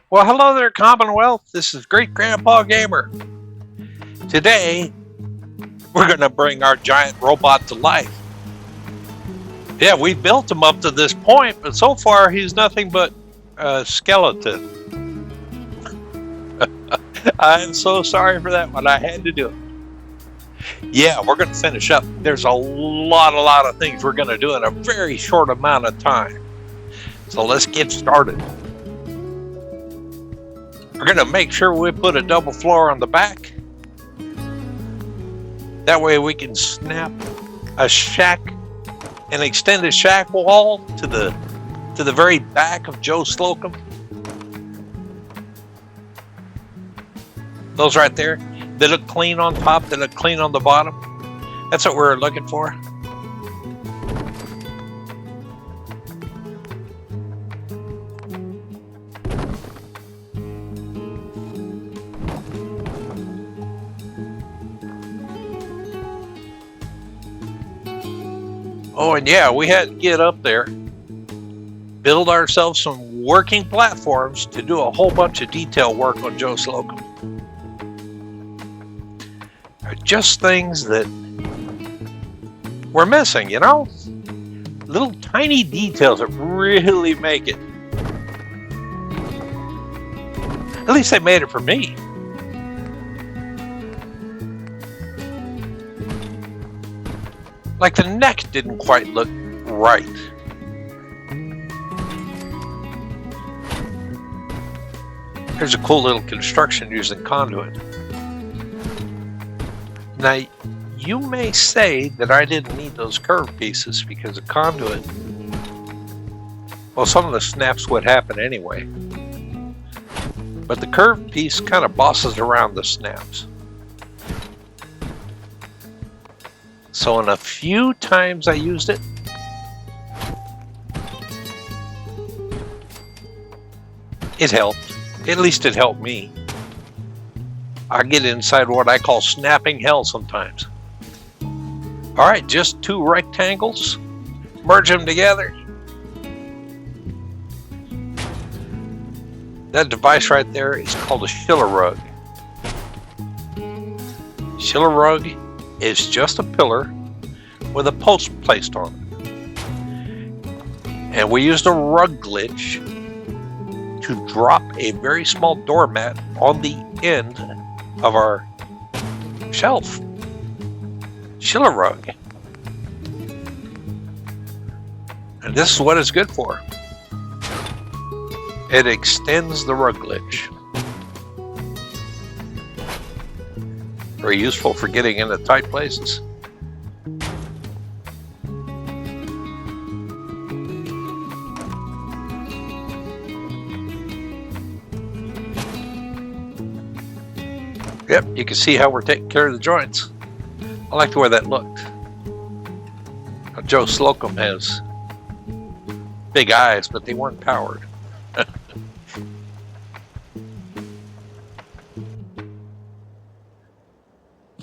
Well, hello there, Commonwealth. This is Great Grandpa Gamer. Today, we're going to bring our giant robot to life. Yeah, we built him up to this point, but so far he's nothing but a skeleton. I'm so sorry for that one. I had to do it. Yeah, we're going to finish up. There's a lot of things we're going to do in a very short amount of time. So let's get started. We're going to make sure we put a double floor on the back. That way we can snap a shack, an extended shack wall to the very back of Joe Slocum. Those right there, they look clean on top, they look clean on the bottom. That's what we're looking for. Oh, and yeah, we had to get up there, build ourselves some working platforms to do a whole bunch of detail work on Joe Slocum. Just things that we're missing, you know? Little tiny details that really make it. At least they made it for me. Like the neck didn't quite look right. Here's a cool little construction using conduit. Now, you may say that I didn't need those curved pieces because the conduit, well, some of the snaps would happen anyway. But the curved piece kind of bosses around the snaps. So in a few times I used it, it helped. At least it helped me. I get inside what I call snapping hell sometimes. All right, just two rectangles, merge them together. That device right there is called a shiller rug. Shiller rug is just a pillar with a post placed on it. And we used a rug glitch to drop a very small doormat on the end of our shelf. Shiller rug. And this is what it's good for. It extends the rug glitch. Very useful for getting into tight places. Yep, you can see how we're taking care of the joints. I like the way that looked. Now, Joe Slocum has big eyes, but they weren't powered.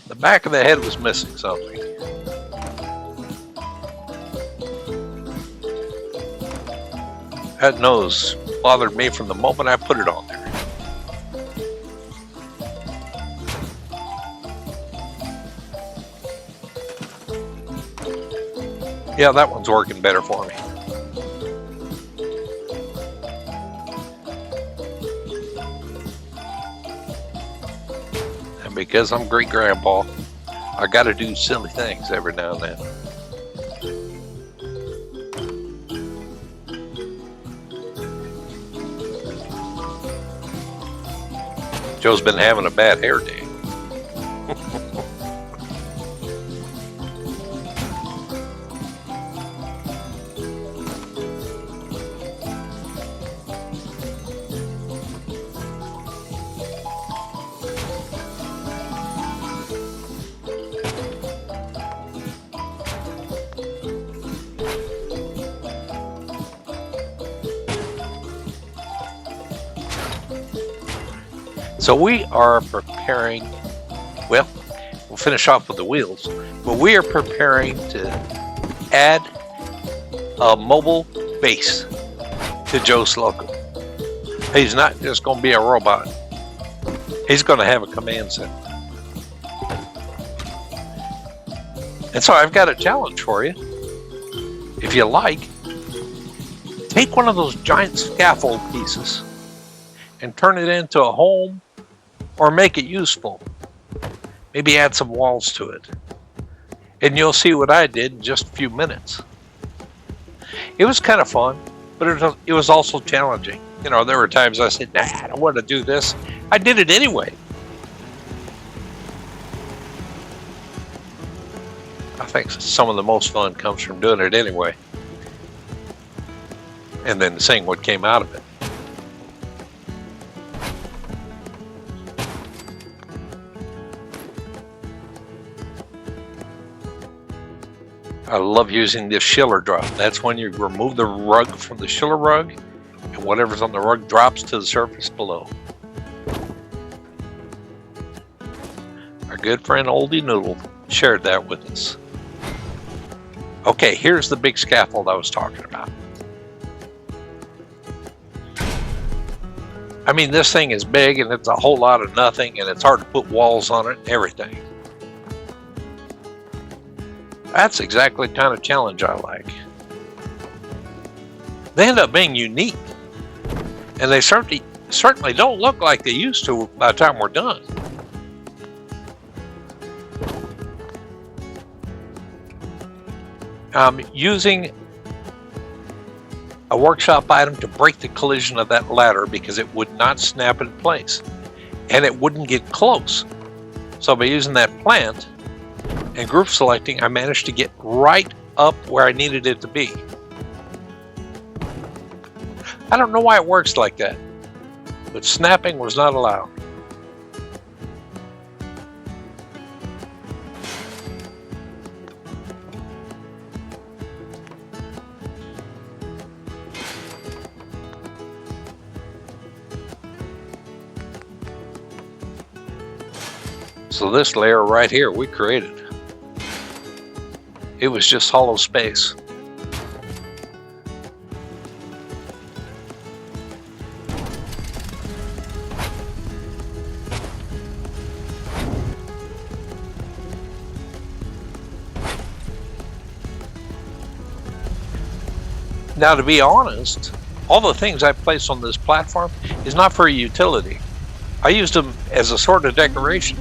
The back of the head was missing something. That nose bothered me from the moment I put it on there. Yeah, that one's working better for me. And because I'm great grandpa, I gotta do silly things every now and then. Joe's been having a bad hair day. So we are preparing, well, we'll finish off with the wheels, but we are preparing to add a mobile base to Joe Slocum. He's not just going to be a robot. He's going to have a command center. And so I've got a challenge for you. If you like, take one of those giant scaffold pieces and turn it into a home or make it useful. Maybe add some walls to it. And you'll see what I did in just a few minutes. It was kind of fun, but it was also challenging. You know, there were times I said, nah, I don't want to do this. I did it anyway. I think some of the most fun comes from doing it anyway. And then seeing what came out of it. I love using this Schiller drop. That's when you remove the rug from the Schiller rug and whatever's on the rug drops to the surface below. Our good friend Oldie Noodle shared that with us. Okay, here's the big scaffold I was talking about. I mean, this thing is big and it's a whole lot of nothing and it's hard to put walls on it and everything. That's exactly the kind of challenge I like. They end up being unique. And they certainly don't look like they used to by the time we're done. I'm using a workshop item to break the collision of that ladder because it would not snap in place. And it wouldn't get close. So by using that plant and group selecting, I managed to get right up where I needed it to be. I don't know why it works like that, but snapping was not allowed. So this layer right here we created. It was just hollow space. Now, to be honest, all the things I place on this platform is not for utility. I used them as a sort of decoration.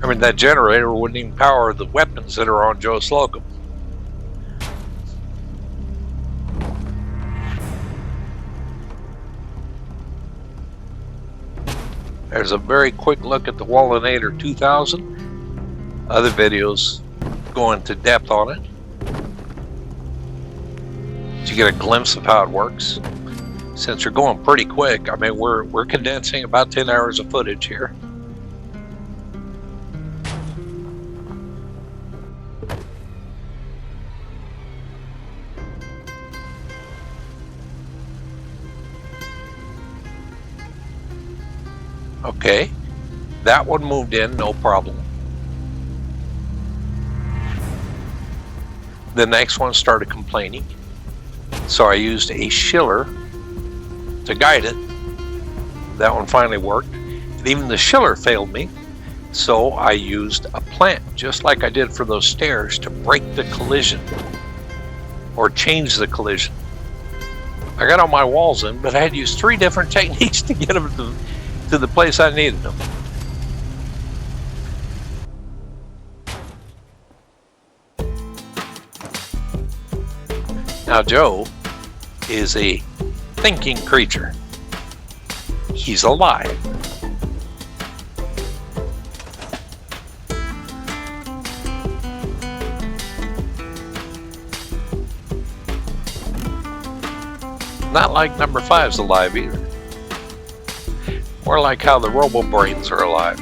I mean, that generator wouldn't even power the weapons that are on Joe Slocum. There's a very quick look at the Wallinator 2000. Other videos go into depth on it. So you get a glimpse of how it works. Since you're going pretty quick, I mean, we're condensing about 10 hours of footage here. Okay, that one moved in, no problem. The next one started complaining, so I used a Schiller to guide it. That one finally worked, and even the Schiller failed me, so I used a plant, just like I did for those stairs, to break the collision, or change the collision. I got all my walls in, but I had to use 3 different techniques to get them to the place I needed them. Now Joe is a thinking creature. He's alive. Not like number 5's alive either. More like how the robo-brains are alive.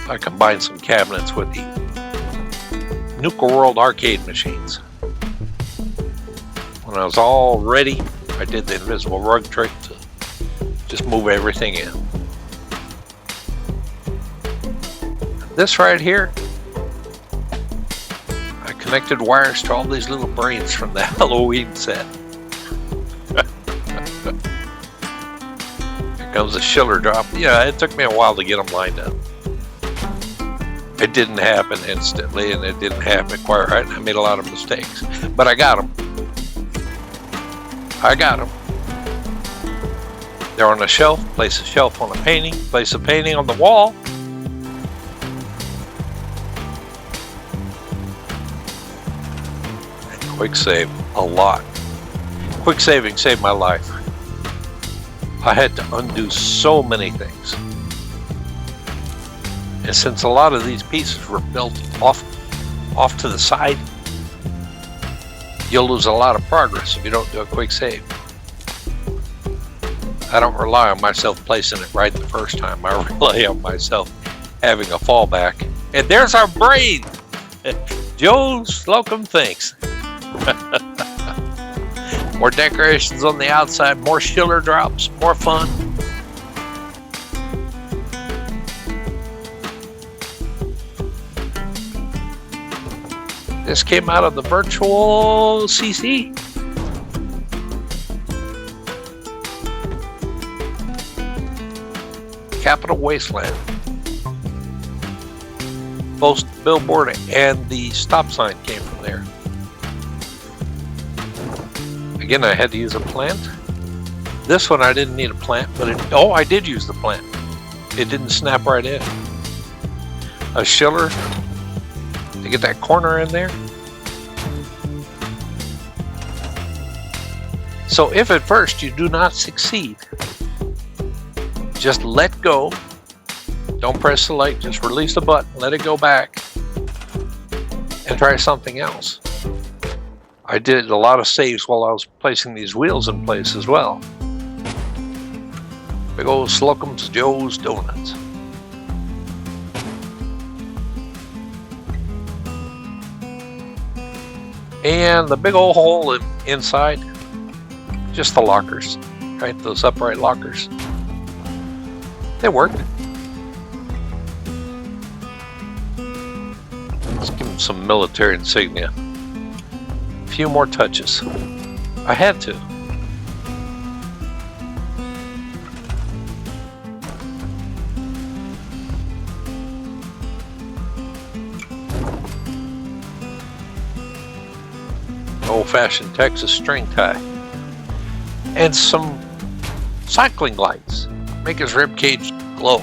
I combined some cabinets with the Nuka World arcade machines. When I was all ready, I did the invisible rug trick to just move everything in. This right here, I connected wires to all these little brains from the Halloween set. Here comes a shiller drop. Yeah, it took me a while to get them lined up. It didn't happen instantly, and it didn't happen quite right. I made a lot of mistakes, but I got them. I got them. They're on a shelf. Place a shelf on a painting. Place a painting on the wall. And quick save a lot. Quick saving saved my life. I had to undo so many things. And since a lot of these pieces were built off to the side, you'll lose a lot of progress if you don't do a quick save. I don't rely on myself placing it right the first time. I rely on myself having a fallback. And there's our brain. Joe Slocum thinks. More decorations on the outside, more shiller drops, more fun. This came out of the virtual CC. Capital Wasteland. Both the billboard and the stop sign came from there. Again, I had to use a plant. This one I didn't need a plant, but I did use the plant. It didn't snap right in. A shiller to get that corner in there. So if at first you do not succeed, just let go. Don't press select, just release the button, let it go back, and try something else. I did a lot of saves while I was placing these wheels in place as well. Big old Slocum's Joe's Donuts. And the big old hole inside, just the lockers, right? Those upright lockers. They worked. Let's give them some military insignia. A few more touches. I had to. Old-fashioned Texas string tie. And some cycling lights. Make his ribcage glow.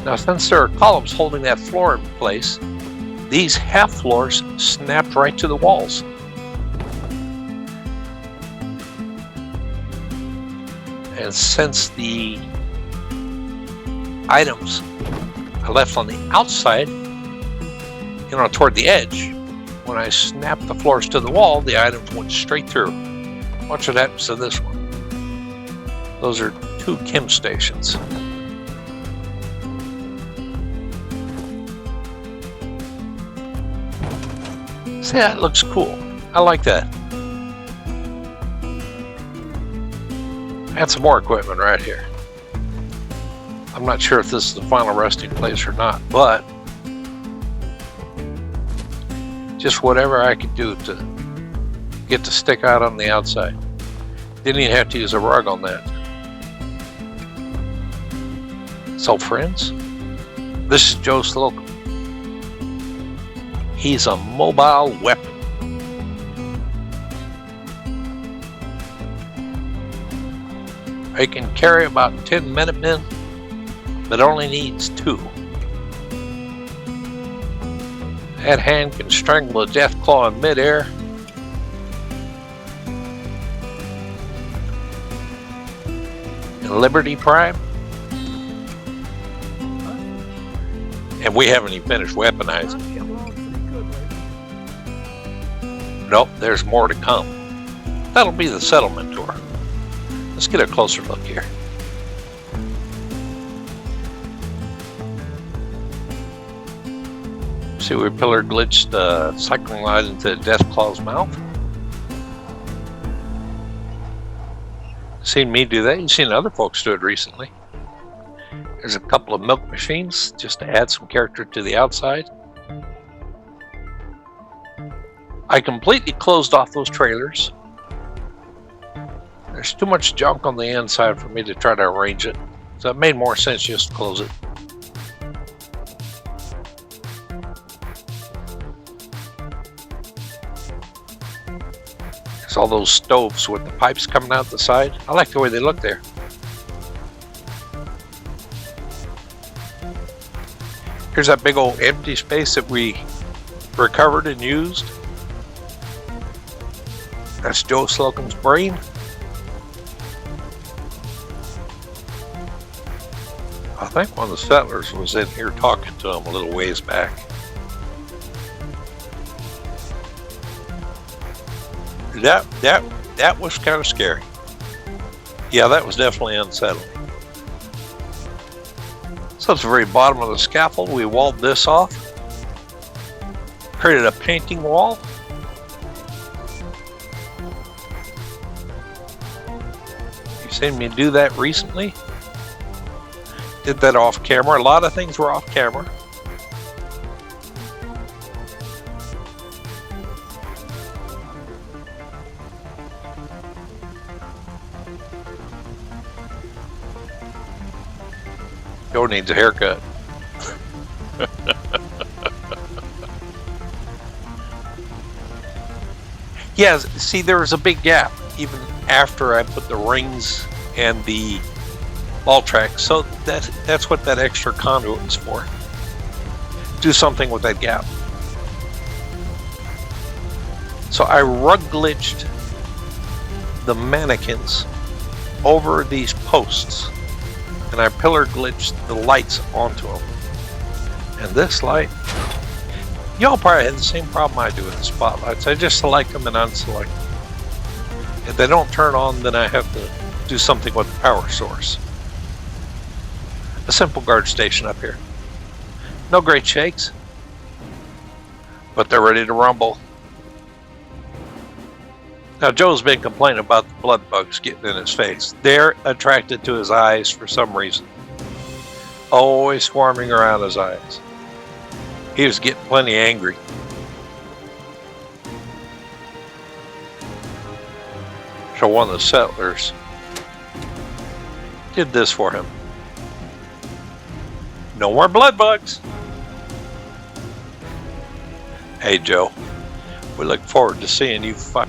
Now, since there are columns holding that floor in place, these half floors snapped right to the walls. And since the items I left on the outside, toward the edge, when I snapped the floors to the wall, the items went straight through. Watch what happens to this one. Those are 2 chem stations. See, that looks cool. I like that. Add some more equipment right here. I'm not sure if this is the final resting place or not, but just whatever I could do to get to stick out on the outside. Didn't even have to use a rug on that. So friends, this is Joe Slocum. He's a mobile weapon. He can carry about 10 Minutemen, but only needs 2. That hand can strangle a death claw in midair. And Liberty Prime. And we haven't even finished weaponizing him. Nope, there's more to come. That'll be the settlement tour. Let's get a closer look here. See, we pillar glitched the cycling light into Deathclaw's mouth. Seen me do that. You've seen other folks do it recently. There's a couple of milk machines just to add some character to the outside. I completely closed off those trailers. There's too much junk on the inside for me to try to arrange it, so it made more sense just to close it. There's all those stoves with the pipes coming out the side. I like the way they look there. Here's that big old empty space that we recovered and used. That's Joe Slocum's brain. I think one of the settlers was in here talking to him a little ways back. That was kind of scary. Yeah, that was definitely unsettling. So at the very bottom of the scaffold, we walled this off. Created a painting wall. You've seen me do that recently. Did that off camera. A lot of things were off camera. Joe needs a haircut. Yeah, see, there was a big gap even after I put the rings and the ball track, so that's what that extra conduit is for. Do something with that gap. So I rug glitched the mannequins over these posts, and I pillar glitched the lights onto them. And this light, y'all probably had the same problem I do with the spotlights. I just select them and unselect them. If they don't turn on, then I have to do something with the power source. A simple guard station up here. No great shakes, but they're ready to rumble. Now, Joe's been complaining about the blood bugs getting in his face. They're attracted to his eyes for some reason. Always swarming around his eyes. He was getting plenty angry. So one of the settlers did this for him. No more blood bugs. Hey, Joe. We look forward to seeing you fight.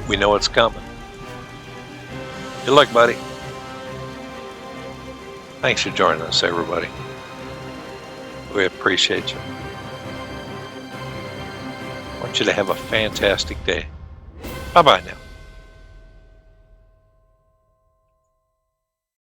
We know it's coming. Good luck, buddy. Thanks for joining us, everybody. We appreciate you. I want you to have a fantastic day. Bye-bye now.